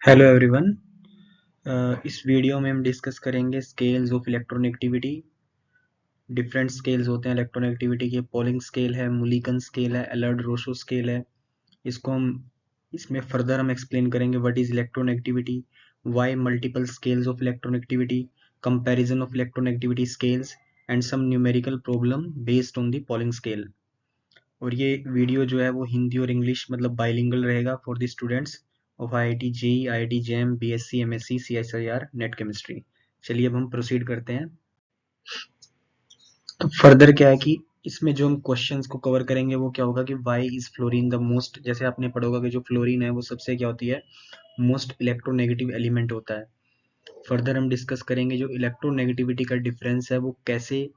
Hello everyone. इस video में हम डिस्कस करेंगे scales of electronegativity. Different scales होते हैं इलेक्ट्रोनेगेटिविटी के। पोलिंग स्केल है, मुलिकन स्केल है, एलर्ड-रोशो स्केल है। इसको हम इसमें फर्दर हम एक्सप्लेन करेंगे what is electronegativity, why multiple scales of electronegativity, comparison of electronegativity scales and some numerical problem based on the Pauling scale. और ये वीडियो जो है वो हिंदी और इंग्लिश मतलब बाइलिंगुअल रहेगा for the students of IIT JEE, IIT JeM, BSc, MSc, CSIR, net chemistry. चलिए अब हम प्रोसीड करते हैं। तो फर्दर क्या है कि इसमें जो हम क्वेश्चंस को कवर करेंगे वो क्या होगा कि why is fluorine the most, जैसे आपने पढ़ा होगा कि जो फ्लोरीन है वो सबसे क्या होती है, मोस्ट इलेक्ट्रोनेगेटिव एलिमेंट होता है। फर्दर हम डिस्कस करेंगे जो इलेक्ट्रोनेगेटिविटी का डिफरेंस है वो कैसे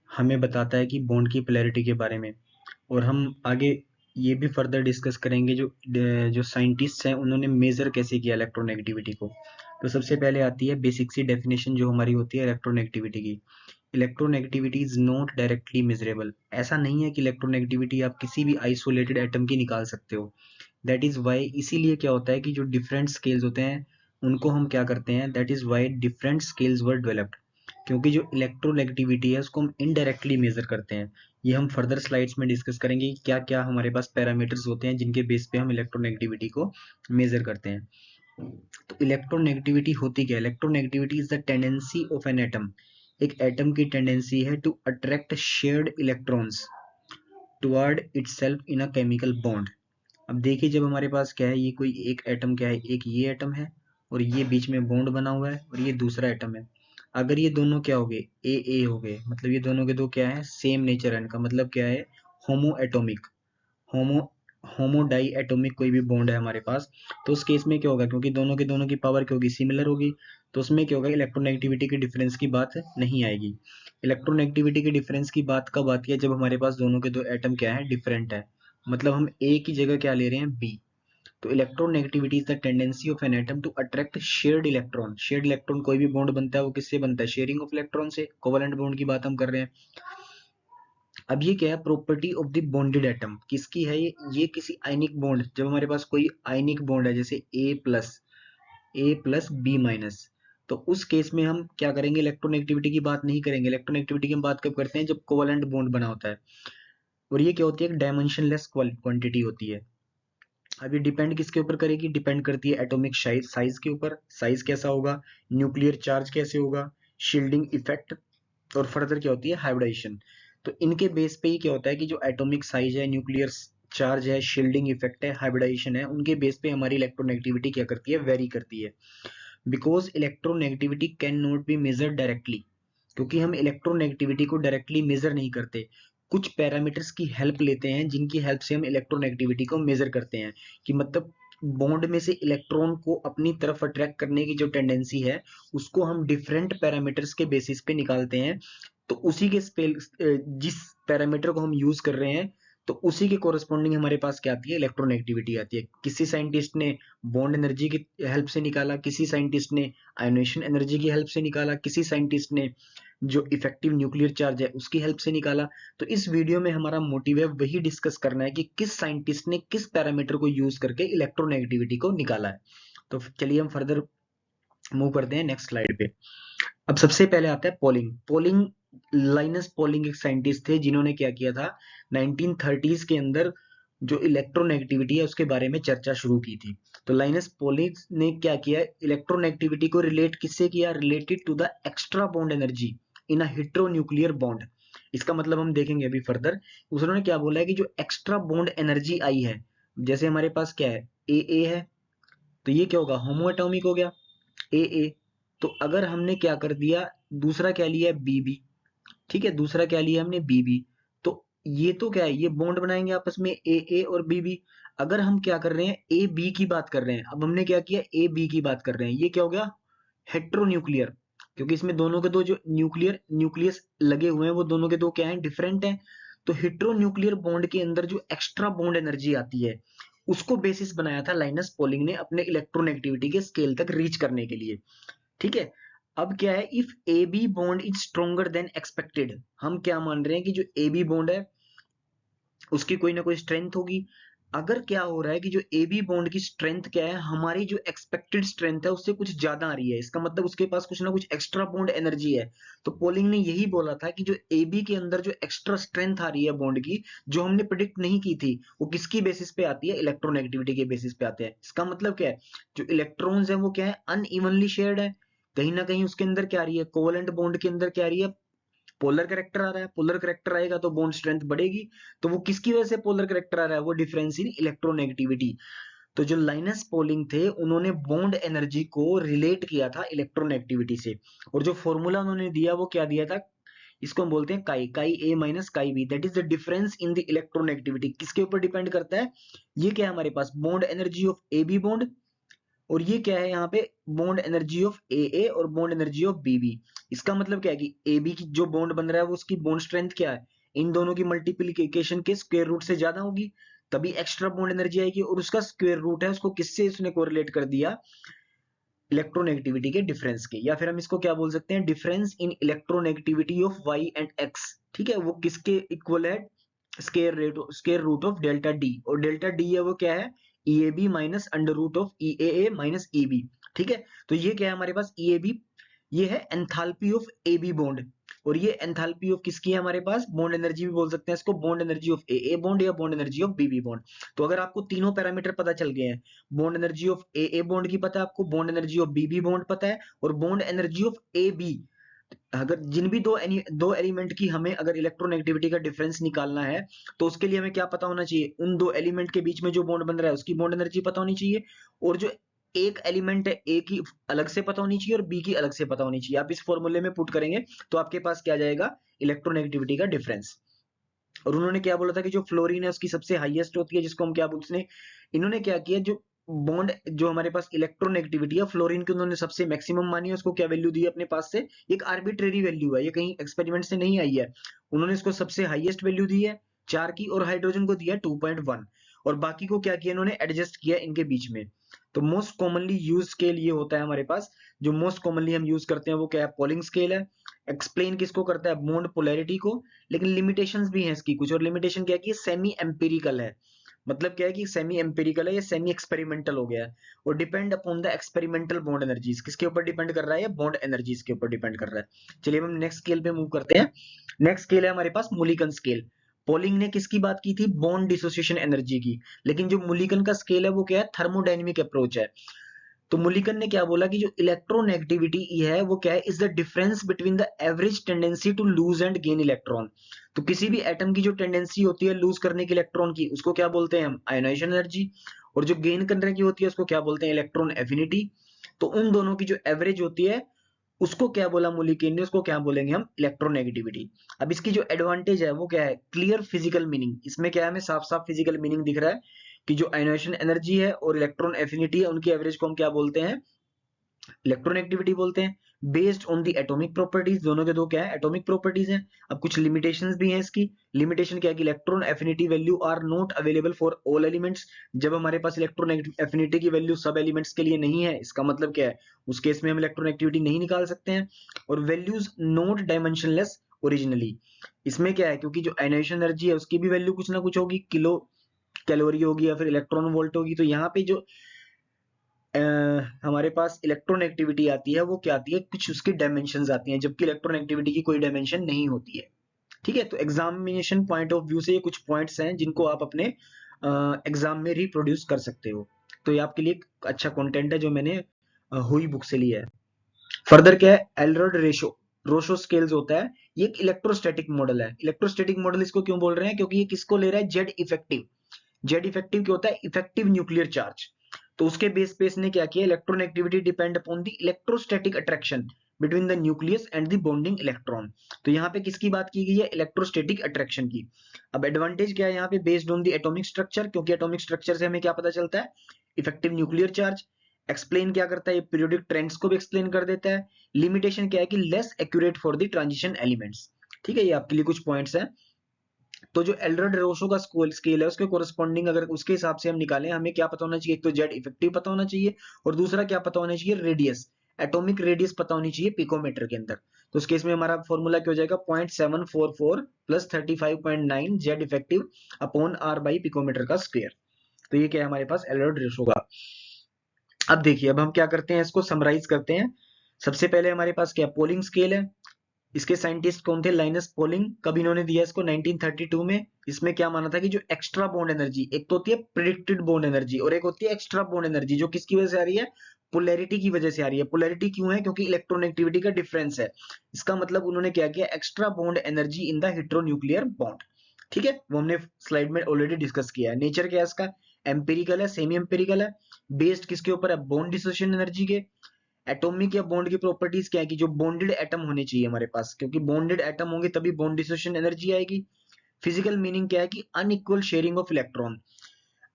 हमें बताता है कि बॉन्ड की पोलैरिटी के बारे में। और हम आगे ये भी फर्दर डिस्कस करेंगे जो जो साइंटिस्ट हैं उन्होंने मेजर कैसे किया इलेक्ट्रोनेगेटिविटी को। तो सबसे पहले आती है बेसिक सी डेफिनेशन जो हमारी होती है इलेक्ट्रोनेगेटिविटी की। Electronegativity is not directly measurable. ऐसा नहीं है कि इलेक्ट्रोनेगेटिविटी आप किसी भी आइसोलेटेड एटम की निकाल सकते हो। दैट इज वाई, इसीलिए क्या होता है कि जो डिफरेंट स्केल्स होते हैं उनको हम क्या करते हैं, that is why different scales were developed. क्योंकि जो इलेक्ट्रोनेगेटिविटी है उसको हम इनडायरेक्टली मेजर करते हैं। ये हम फर्दर स्लाइड्स में डिस्कस करेंगे कि क्या क्या हमारे पास पैरामीटर्स होते हैं जिनके बेस पे हम इलेक्ट्रोनेगेटिविटी को मेजर करते हैं। तो इलेक्ट्रोनेगेटिविटी होती क्या है? Electronegativity is the tendency of an atom. एक एटम की टेंडेंसी है to attract shared electrons toward itself in a chemical bond. अब देखिए जब हमारे पास क्या है, ये कोई एक एटम क्या है, एक ये एटम है और ये बीच में बॉन्ड बना हुआ है और ये दूसरा एटम है। अगर ये दोनों क्या हो गए, ए हो गए, मतलब ये दोनों के दो क्या है, सेम नेचर है इनका, मतलब क्या है, होमो एटोमिक। होमो होमो डाई एटोमिक कोई भी बॉन्ड है हमारे पास, तो उस केस में क्या होगा, क्योंकि दोनों की पावर क्या होगी, सिमिलर होगी। तो उसमें क्या होगा, इलेक्ट्रोनेगेटिविटी के डिफरेंस की बात नहीं आएगी। इलेक्ट्रोनेगेटिविटी के डिफरेंस की बात कब आती है, जब हमारे पास दोनों के दो एटम क्या है, डिफरेंट है। मतलब हम ए की जगह क्या ले रहे हैं, बी। तो electronegativity is the tendency of an atom to attract shared electron. Shared electron, कोई भी बॉन्ड बनता है वो किससे बनता है, शेयरिंग ऑफ इलेक्ट्रॉन से। कोवेलेंट बॉन्ड की बात हम कर रहे हैं। अब ये क्या है, property of the bonded atom किसकी है, ये किसी आयनिक बॉन्ड, जब हमारे पास कोई आयनिक बॉन्ड है जैसे ए प्लस बी माइनस, तो उस केस में हम क्या करेंगे, इलेक्ट्रोनेगेटिविटी की बात नहीं करेंगे। इलेक्ट्रोनेगेटिविटी की हम बात कब करते हैं, जब कोवेलेंट बॉन्ड बना होता है। और ये क्या होती है, एक डायमेंशनलेस क्वांटिटी होती है। अब ये डिपेंड किसके ऊपर करेगी, डिपेंड करती है एटॉमिक साइज के ऊपर। साइज कैसा होगा, न्यूक्लियर चार्ज कैसे होगा, शील्डिंग इफेक्ट, और फर्दर क्या होती है, हाइब्रिडाइजेशन। तो इनके बेस पे ही क्या होता है कि जो एटॉमिक साइज है, न्यूक्लियर चार्ज है, शील्डिंग इफेक्ट है, हाइब्रिडाइजेशन है, उनके बेस पे हमारी इलेक्ट्रोनेगेटिविटी क्या करती है, वेरी करती है। Because electronegativity can not be measured directly, क्योंकि हम इलेक्ट्रोनेगेटिविटी को डायरेक्टली मेजर नहीं करते, कुछ पैरामीटर्स की हेल्प लेते हैं जिनकी हेल्प से हम इलेक्ट्रोनेगेटिविटी को मेजर करते हैं। कि मतलब बॉन्ड में से इलेक्ट्रॉन को अपनी तरफ अट्रैक्ट करने की जो टेंडेंसी है उसको हम डिफरेंट पैरामीटर्स के बेसिस पे निकालते हैं। तो उसी के जिस पैरामीटर को हम यूज कर रहे हैं, तो उसी के कोरस्पॉन्डिंग हमारे पास क्या आती है, इलेक्ट्रोनेगेटिविटी आती है। किसी साइंटिस्ट ने बॉन्ड एनर्जी की हेल्प से निकाला, किसी साइंटिस्ट ने आयोनेशन एनर्जी की हेल्प से निकाला, किसी साइंटिस्ट ने जो इफेक्टिव न्यूक्लियर चार्ज है उसकी हेल्प से निकाला। तो इस वीडियो में हमारा मोटिव है वही डिस्कस करना है कि किस साइंटिस्ट ने किस पैरामीटर को यूज करके इलेक्ट्रोनेगेटिविटी को निकाला है। तो चलिए हम फर्दर मूव करते हैं नेक्स्ट स्लाइड पे। अब सबसे पहले आता है पोलिंग। लाइनस पोलिंग एक साइंटिस्ट थे जिन्होंने क्या किया था, 1930s के अंदर जो इलेक्ट्रोनेगेटिविटी है उसके बारे में चर्चा शुरू की थी। तो लाइनस पोलिंग ने क्या किया, इलेक्ट्रोनेगेटिविटी को रिलेट किससे किया, related to the extra bond energy in a heteronuclear bond. इसका मतलब हम देखेंगे अभी फर्दर। उन्होंने क्या बोला है कि जो एक्स्ट्रा बॉन्ड एनर्जी आई है, जैसे हमारे पास क्या है, ए है, तो ये क्या होगा, होमो एटॉमिक हो गया ए। तो अगर हमने क्या कर दिया, दूसरा क्या लिया है, बी, ठीक है, दूसरा क्या लिया हमने, बी। तो ये तो क्या है, ये बॉन्ड बनाएंगे आपस में ए और बी। अगर हम क्या कर रहे हैं, ए बी की बात कर रहे हैं, अब हमने क्या किया, ए बी की बात कर रहे हैं, ये क्या हो गया, हेट्रोन्यूक्लियर। क्योंकि इसमें दोनों के दो जो न्यूक्लियस लगे हुए हैं वो दोनों के दो क्या हैं, डिफरेंट हैं। तो हेट्रोन्यूक्लियर बॉन्ड के अंदर जो एक्स्ट्रा बॉन्ड एनर्जी आती है उसको बेसिस बनाया था लाइनस पॉलिंग ने अपने इलेक्ट्रोनेगेटिविटी के स्केल तक रीच करने के लिए। ठीक है। अब क्या है, if A B bond is stronger than expected, हम क्या मान रहे हैं कि जो ए बी बॉन्ड है उसकी कोई ना कोई स्ट्रेंथ होगी। अगर क्या हो रहा है कि जो ए बी बॉन्ड की स्ट्रेंथ क्या है, हमारी जो एक्सपेक्टेड स्ट्रेंथ है उससे कुछ ज्यादा आ रही है, इसका मतलब उसके पास कुछ ना कुछ एक्स्ट्रा बॉन्ड एनर्जी है। तो पोलिंग ने यही बोला था कि जो ए बी के अंदर जो एक्स्ट्रा स्ट्रेंथ आ रही है बॉन्ड की, जो हमने प्रिडिक्ट नहीं की थी, वो किसकी बेसिस पे आती है, इलेक्ट्रोनेगेटिविटी के बेसिस पे आते हैं। इसका मतलब क्या है, जो इलेक्ट्रॉन्स है वो क्या है, अनइवनली शेयर्ड है। कहीं ना कहीं उसके अंदर क्या आ रही है, कोवलेंट बॉन्ड के अंदर क्या आ रही है, पोलर करेक्टर आ रहा है। पोलर करेक्टर आएगा तो बॉन्ड स्ट्रेंथ बढ़ेगी। तो वो किसकी वजह से पोलर करेक्टर आ रहा है, वो डिफरेंस इन इलेक्ट्रोनेगेटिविटी। तो जो लाइनस पॉलिंग थे उन्होंने बॉन्ड एनर्जी को रिलेट किया था इलेक्ट्रोनेगेटिविटी से। और जो फॉर्मूला उन्होंने दिया वो क्या दिया था, इसको हम बोलते हैं chi, chi A minus chi B, that is the difference in the electronegativity. किसके ऊपर डिपेंड करता है, ये क्या है हमारे पास, bond energy of A B bond, और ये क्या है यहाँ पे, bond energy of A A और bond energy of B B. इसका मतलब क्या है कि ए बी की जो बॉन्ड बन रहा है वो उसकी बॉन्ड स्ट्रेंथ क्या है, इन दोनों की मल्टीप्लीकेशन के स्क्वायर रूट से ज्यादा होगी, तभी एक्स्ट्रा बॉन्ड एनर्जी आएगी। और उसका स्क्वायर रूट है, उसको किससे उसने कोरिलेट कर दिया, इलेक्ट्रोनेगेटिविटी के डिफरेंस के। या फिर हम इसको क्या बोल सकते हैं, difference in electronegativity of Y and X. ठीक है, वो किसके इक्वल है, square root of delta D, और डेल्टा डी है वो क्या है, E A B minus under root of E A minus E B. ठीक है, तो ये क्या है हमारे पास, ई ए बी, ये है enthalpy of A B bond, और ये एंथैल्पी ऑफ किसकी है हमारे पास, बॉन्ड एनर्जी भी बोल सकते हैं इसको, bond energy of A bond या bond energy of B bond. तो अगर आपको तीनों पैरामीटर पता चल गए हैं, bond energy of A bond की पता है आपको, bond energy of B bond पता है, और bond energy of A B, अगर जिन भी दो एलिमेंट की हमें अगर इलेक्ट्रोनेगेटिविटी का डिफरेंस निकालना है, तो उसके लिए हमें क्या पता होना चाहिए, उन दो एलिमेंट के बीच में जो बॉन्ड बन रहा है उसकी बॉन्ड एनर्जी पता होनी चाहिए, और जो एक एलिमेंट है ए की अलग से पता होनी चाहिए और बी की अलग से पता होनी चाहिए। आप इस फॉर्मूले में पुट करेंगे तो आपके पास क्या जाएगा, इलेक्ट्रोनेगेटिविटी का डिफरेंस। और उन्होंने क्या बोला था कि जो फ्लोरीन है उसकी सबसे हाईएस्ट होती है, जिसको हम क्या बोलते हैं, इन्होंने क्या किया, जो बॉन्ड जो हमारे पास इलेक्ट्रोनेगेटिविटी है फ्लोरीन की उन्होंने सबसे मैक्सिमम मानी है, उसको क्या वैल्यू दी है अपने पास से, एक आर्बिट्रेरी वैल्यू है, ये कहीं एक्सपेरिमेंट से नहीं आई है, उन्होंने इसको सबसे हाईएस्ट वैल्यू दी है 4 की, और हाइड्रोजन को दिया 2.1, और बाकी को क्या किया इन्होंने, एडजस्ट किया इनके बीच में। तो मोस्ट कॉमनली यूज स्केल ये होता है हमारे पास, जो मोस्ट कॉमनली हम यूज करते हैं वो क्या है, पॉलिंग स्केल है। एक्सप्लेन किसको करता है, बॉन्ड पोलैरिटी को। लेकिन लिमिटेशंस भी हैं इसकी कुछ, और लिमिटेशन क्या है कि सेमी एम्पिरिकल है। मतलब क्या है कि सेमी एम्पिरिकल है, ये सेमी एक्सपेरिमेंटल हो गया है, और depend upon the experimental bond energies. किसके ऊपर डिपेंड कर रहा है, बॉन्ड एनर्जीज के ऊपर डिपेंड कर रहा है। चलिए हम नेक्स्ट स्केल पे मूव करते हैं। नेक्स्ट स्केल है हमारे पास मुलिकन स्केल। पोलिंग ने किसकी बात की थी, बॉन्ड डिसोसिएशन एनर्जी की, लेकिन जो मुलिकन का स्केल है वो क्या है, थर्मोडायनेमिक अप्रोच है। तो मुलिकन ने क्या बोला कि जो इलेक्ट्रोनेगेटिविटी है वो क्या है, is the difference between the average tendency to lose and gain electron. तो किसी भी एटम की जो टेंडेंसी होती है लूज करने की इलेक्ट्रॉन की, उसको क्या बोलते हैं हम, आयोनाइजेशन एनर्जी। और जो गेन करने की होती है उसको क्या बोलते हैं, इलेक्ट्रॉन एफिनिटी। तो उन दोनों की जो एवरेज होती है उसको क्या बोला मुलिकन ने, उसको क्या बोलेंगे हम, इलेक्ट्रोनेगेटिविटी। अब इसकी जो एडवांटेज है वो क्या है, क्लियर फिजिकल मीनिंग। इसमें क्या है, हमें साफ साफ फिजिकल मीनिंग दिख रहा है कि जो आयोनाइजेशन एनर्जी है और इलेक्ट्रॉन एफिनिटी है उनकी एवरेज को हम क्या बोलते हैं, इलेक्ट्रोनेगेटिविटी बोलते हैं। Based on the atomic properties, दोनों के दो क्या है, एटॉमिक प्रॉपर्टीज हैं। अब कुछ लिमिटेशंस भी हैं इसकी। लिमिटेशन क्या है कि electron affinity value are not available for all elements. जब हमारे पास इलेक्ट्रॉन एफिनिटी की वैल्यू सब एलिमेंट्स के लिए नहीं है, इसका मतलब क्या है, उस केस में हम इलेक्ट्रॉन एक्टिविटी नहीं निकाल सकते हैं। और वैल्यूज नॉट डायमेंशनलेस ओरिजिनली। इसमें क्या है, क्योंकि जो आयोनाइजेशन एनर्जी है उसकी भी वैल्यू कुछ ना कुछ होगी, किलो कैलोरी होगी या फिर इलेक्ट्रॉन वोल्ट होगी। तो यहाँ पे जो हमारे पास इलेक्ट्रॉन एक्टिविटी आती है वो क्या आती है, कुछ उसकी डायमेंशन आती हैं, जबकि इलेक्ट्रॉन एक्टिविटी की कोई डायमेंशन नहीं होती है। ठीक है, तो एग्जामिनेशन पॉइंट ऑफ व्यू से ये कुछ पॉइंट्स हैं जिनको आप अपने एग्जाम में रिप्रोड्यूस कर सकते हो। तो ये आपके लिए एक अच्छा कंटेंट है जो मैंने हुई बुक से लिया है। फर्दर क्या है, एलरॉड रेशो रोशो स्केल्स होता है, ये एक इलेक्ट्रोस्टैटिक मॉडल है। इलेक्ट्रोस्टैटिक मॉडल इसको क्यों बोल रहे हैं, क्योंकि ये किसको ले रहा है, जेड इफेक्टिव। जेड इफेक्टिव क्या होता है, इफेक्टिव न्यूक्लियर चार्ज। तो उसके बेस पे इसने क्या किया, electronegativity depend upon the electrostatic attraction between the nucleus and the bonding electron. तो यहाँ पे किसकी बात की गई है, इलेक्ट्रोस्टैटिक अट्रैक्शन की। अब एडवांटेज क्या है यहाँ पे, based on the atomic structure, क्योंकि एटॉमिक स्ट्रक्चर से हमें क्या पता चलता है, इफेक्टिव न्यूक्लियर चार्ज। एक्सप्लेन क्या करता है, ये पीरियोडिक ट्रेंड्स को भी एक्सप्लेन कर देता है। लिमिटेशन क्या है कि less accurate for the transition elements. ठीक है, ये आपके लिए कुछ पॉइंट्स हैं। तो जो एल्ड्रेड रोशो का स्केल है उसके कोरस्पॉन्डिंग अगर उसके हिसाब से हम निकालें, हमें क्या पता होना चाहिए, एक तो जेड इफेक्टिव पता होना चाहिए, और दूसरा क्या पता होना चाहिए, रेडियस, एटॉमिक रेडियस पता होनी चाहिए पिकोमीटर के अंदर। तो उस केस में हमारा फॉर्मूला क्या हो जाएगा, 0.744 plus 35.9 Z effective upon R by picometer का स्क्वायर। तो ये क्या है हमारे पास एल्डोरेड रेशो का। अब देखिए, अब हम क्या करते हैं, इसको समराइज करते हैं। सबसे पहले हमारे पास क्या पोलिंग स्केल है। इसके साइंटिस्ट कौन थे, लाइनस पोलिंग। कब इन्होंने दिया इसको, 1932 में। इसमें क्या माना था कि जो एक्स्ट्रा बॉन्ड एनर्जी, एक तो होती है प्रिडिक्टेड बॉन्ड एनर्जी और एक होती है एक्स्ट्रा बॉन्ड एनर्जी, जो किसकी वजह से आ रही है, पोलैरिटी की वजह से आ रही है। पोलैरिटी क्यों है, क्योंकि इलेक्ट्रोनेगेटिविटी का डिफरेंस है। इसका मतलब उन्होंने क्या किया, extra bond energy in the heteronuclear bond. ठीक है, वो हमने स्लाइड में ऑलरेडी डिस्कस किया है। नेचर क्या है इसका, एम्पेरिकल है, सेमी एम्पेरिकल है। बेस्ड किसके ऊपर है, बॉन्ड डिसोसिएशन एनर्जी के। एटॉमिक या बॉन्ड की प्रॉपर्टीज क्या है कि जो बॉन्डेड एटम होने चाहिए हमारे पास, क्योंकि बॉन्डेड एटम होंगे तभी बॉन्ड डिसोसिएशन एनर्जी आएगी। फिजिकल मीनिंग क्या है कि अनइक्वल शेयरिंग ऑफ इलेक्ट्रॉन।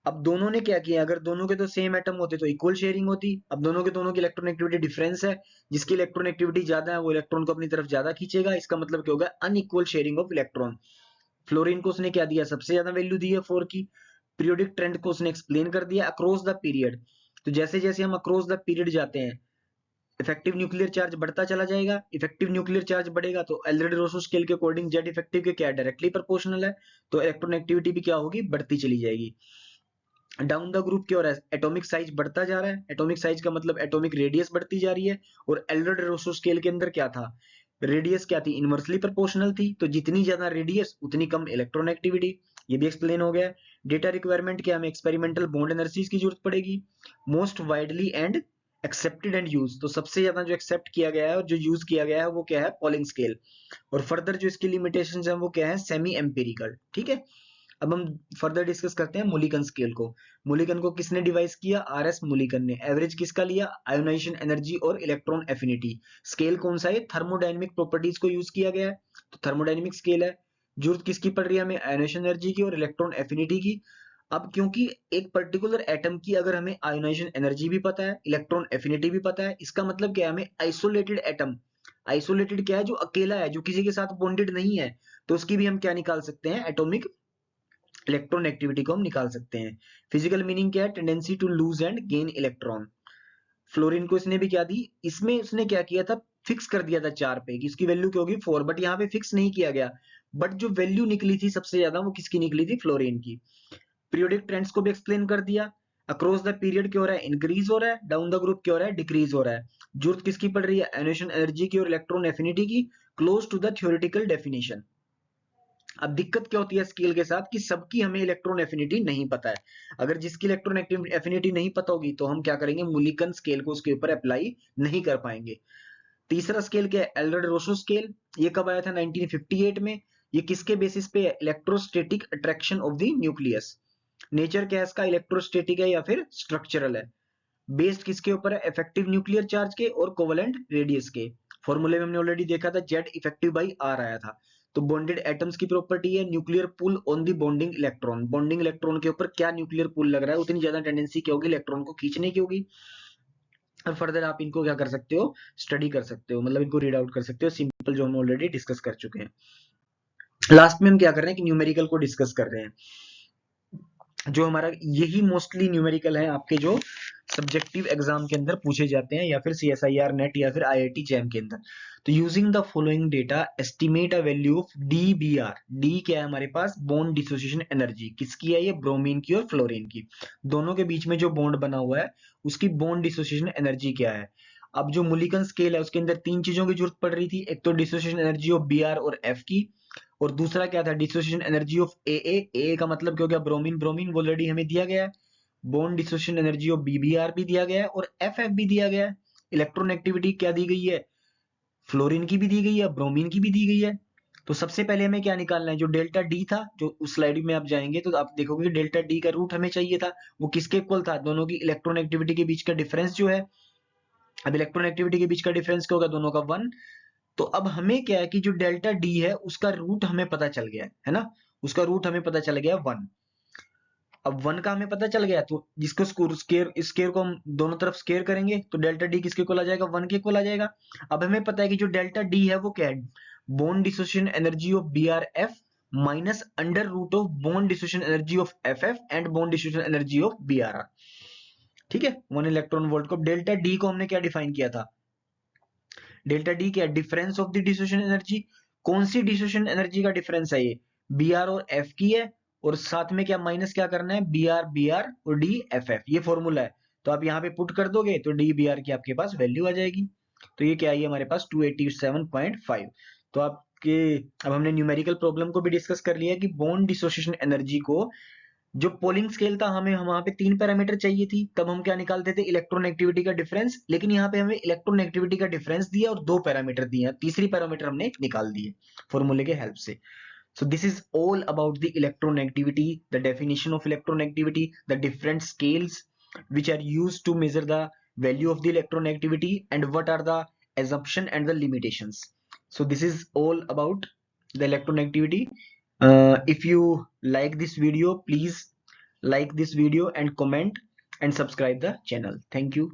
अब दोनों ने क्या किया, अगर दोनों के तो सेम एटम होते तो इक्वल शेयरिंग होती। अब दोनों की इलेक्ट्रॉन एक्टिविटी डिफरेंस है। जिसकी इलेक्ट्रॉन एक्टिविटी ज्यादा है वो इलेक्ट्रॉन को अपनी तरफ ज्यादा खींचेगा। इसका मतलब क्या होगा, unequal sharing of electron. Fluorine को उसने क्या दिया, सबसे ज्यादा वैल्यू दी है 4 की। पीरियोडिक ट्रेंड को उसने एक्सप्लेन कर दिया अक्रॉस द पीरियड। तो जैसे जैसे हम अक्रॉस द पीरियड जाते हैं, इफेक्टिव न्यूक्लियर चार्ज बढ़ता चला जाएगा। इफेक्टिव न्यूक्लियर चार्ज बढ़ेगा तो एल्ड्रेड-रोसो स्केल के अकॉर्डिंग जेड इफेक्टिव के क्या डायरेक्टली प्रोपोर्शनल है। तो इलेक्ट्रॉन एक्टिविटी भी क्या होगी, बढ़ती चली जाएगी। डाउन द ग्रुप क्या हो रहा है, एटॉमिक साइज बढ़ता जा रहा है। एटॉमिक साइज का मतलब एटॉमिक रेडियस बढ़ती जा रही है। और एल्ड्रेड-रोसो स्केल के अंदर क्या था, रेडियस क्या थी, इनवर्सली प्रोपोर्शनल थी। तो जितनी ज्यादा रेडियस उतनी कम इलेक्ट्रॉन एक्टिविटी। ये भी एक्सप्लेन हो गया। डेटा रिक्वायरमेंट क्या, हमें एक्सपेरिमेंटल बॉन्ड एनर्जीज की जरूरत पड़ेगी। Most widely and accepted and use, तो सबसे ज्यादा जो एक्सेप्ट किया गया है और जो यूज किया गया है वो क्या है, पॉलिंग स्केल। और फर्दर जो इसकी लिमिटेशंस है वो क्या है, सेमी एम्पिरिकल। ठीक है, अब हम फर्दर डिस्कस करते हैं मुलिकन स्केल को। मुलिकन को किसने डिवाइस किया, आर एस मुलिकन ने। एवरेज किसका लिया, आयोनाइजेशन एनर्जी और इलेक्ट्रॉन एफिनिटी। स्केल कौन सा है, थर्मोडायनेमिक प्रॉपर्टीज को यूज किया गया है, तो थर्मोडायनेमिक स्केल है। जरूरत किसकी पड़ रही है हमें, आयोनाइजेशन एनर्जी की और इलेक्ट्रॉन एफिनिटी की। अब क्योंकि एक पर्टिकुलर एटम की अगर हमें आयोनाइजेशन एनर्जी भी पता है, इलेक्ट्रॉन एफिनिटी भी पता है, इसका मतलब क्या है, हमें आइसोलेटेड एटम, आइसोलेटेड क्या है, जो अकेला है, जो किसी के साथ बॉन्डेड नहीं है, तो उसकी भी हम क्या निकाल सकते हैं, एटॉमिक इलेक्ट्रॉन एक्टिविटी को हम निकाल सकते हैं। फिजिकल मीनिंग क्या है, tendency to lose and gain electron. Fluorine को इसने भी क्या दी, इसमें उसने क्या किया था, फिक्स कर दिया था 4 पे कि इसकी वैल्यू क्या होगी 4, बट यहाँ पे फिक्स नहीं किया गया। बट जो वैल्यू निकली थी सबसे ज्यादा वो किसकी निकली थी, फ्लोरीन की। पीरियोडिक ट्रेंड्स को भी एक्सप्लेन कर दिया। अक्रॉस द पीरियड क्या हो रहा है, इंक्रीज हो रहा है। डाउन द ग्रुप क्या हो रहा है, डिक्रीज हो रहा है। जरूरत किसकी पड़ रही है, आयोनाइजेशन एनर्जी की और इलेक्ट्रॉन एफिनिटी की, close to the theoretical definition. अब दिक्कत क्या होती है स्केल के साथ कि सबकी हमें इलेक्ट्रॉन एफिनिटी नहीं पता है। अगर जिसकी इलेक्ट्रॉन एफिनिटी नहीं पता होगी तो हम क्या करेंगे, मुलिकन स्केल को उसके ऊपर अप्लाई नहीं कर पाएंगे। तीसरा स्केल क्या है, एल्ड्रेड-रोसो स्केल। ये कब आया था, 1958 में। ये किसके बेसिस पे है, electrostatic attraction of the nucleus. Nature क्या है इसका, इलेक्ट्रोस्टैटिक है या फिर स्ट्रक्चरल है। बेस्ड किसके ऊपर है, इफेक्टिव न्यूक्लियर चार्ज के और कोवेलेंट रेडियस के। फॉर्मूले में हमने ऑलरेडी देखा था, जेड इफेक्टिव बाई आर आया था। तो बॉन्डेड एटम्स की प्रॉपर्टी है nuclear pull on the bonding electron. Bonding electron के ऊपर क्या न्यूक्लियर पुल लग रहा है, उतनी ज्यादा टेंडेंसी क्या होगी, इलेक्ट्रॉन को खींचने की होगी। और फर्दर आप इनको क्या कर सकते हो, स्टडी कर सकते हो, मतलब इनको रीड आउट कर सकते हो, सिंपल जो हम ऑलरेडी डिस्कस कर चुके हैं। लास्ट में हम क्या कर रहे हैं कि न्यूमेरिकल को डिस्कस कर रहे हैं। जो हमारा यही मोस्टली न्यूमेरिकल है आपके जो सब्जेक्टिव एग्जाम के अंदर पूछे जाते हैं, या फिर CSIR नेट या फिर IIT जैम के अंदर। तो using the following data estimate a value of DBr। D क्या है हमारे पास, बॉन्ड डिसोसिएशन एनर्जी। किसकी है ये, ब्रोमीन की और फ्लोरीन की। दोनों के बीच में जो बॉन्ड बना हुआ है उसकी बॉन्ड डिसोसिएशन एनर्जी क्या है। अब जो मुलिकन स्केल है उसके अंदर 3 चीजों की जरूरत पड़ रही थी, एक तो डिसोसिएशन एनर्जी ऑफ Br और F की, और दूसरा क्या था, डिसोसिएशन एनर्जी ऑफ AA का मतलब क्या हो गया, ब्रोमीन। ब्रोमीन ऑलरेडी हमें दिया गया है। Bond dissociation energy of BBr भी दिया गया है और FF भी दिया गया है। इलेक्ट्रॉन एक्टिविटी क्या दी गई है, फ्लोरीन की भी दी गई है, ब्रोमीन की भी दी गई है। तो सबसे पहले हमें क्या निकालना है, जो डेल्टा डी था, जो उस स्लाइड में आप जाएंगे तो आप देखोगे डेल्टा डी का रूट हमें चाहिए था। वो किसके इक्वल था, दोनों की इलेक्ट्रॉन एक्टिविटी के बीच का डिफरेंस जो है। अब इलेक्ट्रॉन एक्टिविटी के बीच का डिफरेंस क्या होगा, दोनों का 1। तो अब हमें क्या है कि जो डेल्टा डी है उसका रूट हमें पता चल गया है ना। उसका रूट हमें पता चल गया 1। अब 1 का हमें पता चल गया तो जिसको स्केयर स्केयर को हम दोनों तरफ स्केयर करेंगे तो डेल्टा डी किसके इक्वल आ जाएगा, 1 के इक्वल आ जाएगा। अब हमें पता है कि जो डेल्टा डी है वो क्या है, bond dissociation energy of BrF minus under root of bond dissociation energy of FF and bond dissociation energy of BrR। ठीक है, 1 इलेक्ट्रॉन वोल्ट को। डेल्टा डी को हमने क्या डिफाइन किया था, डेल्टा डी क्या, difference of the dissociation energy. कौन सी डिसोसिएशन एनर्जी का डिफरेंस है ये, Br और F की है और साथ में क्या माइनस क्या करना है, बी आर और डी एफ एफ, ये फॉर्मूला है। तो आप यहाँ पे पुट कर दोगे तो डी बी आर की आपके पास वैल्यू आ जाएगी। तो ये क्या आई हमारे पास 287.5। तो आपके अब हमने न्यूमेरिकल प्रॉब्लम को भी डिस्कस कर लिया कि बॉन्ड डिसोसिएशन एनर्जी को, जो पोलिंग स्केल था हमें हम वहां पे 3 पैरामीटर चाहिए थी, तब हम क्या निकालते थे, इलेक्ट्रोनेगेटिविटी का डिफरेंस। लेकिन यहाँ पे हमें इलेक्ट्रोनेगेटिविटी का डिफरेंस दिया और 2 पैरामीटर दिए, तीसरी पैरामीटर हमने निकाल दिए फॉर्मूले के हेल्प से। So this is all about the electronegativity, the definition of electronegativity, the different scales which are used to measure the value of the electronegativity, and what are the assumption and the limitations. So this is all about the electronegativity. If you like this video, please like this video and comment and subscribe the channel. Thank you.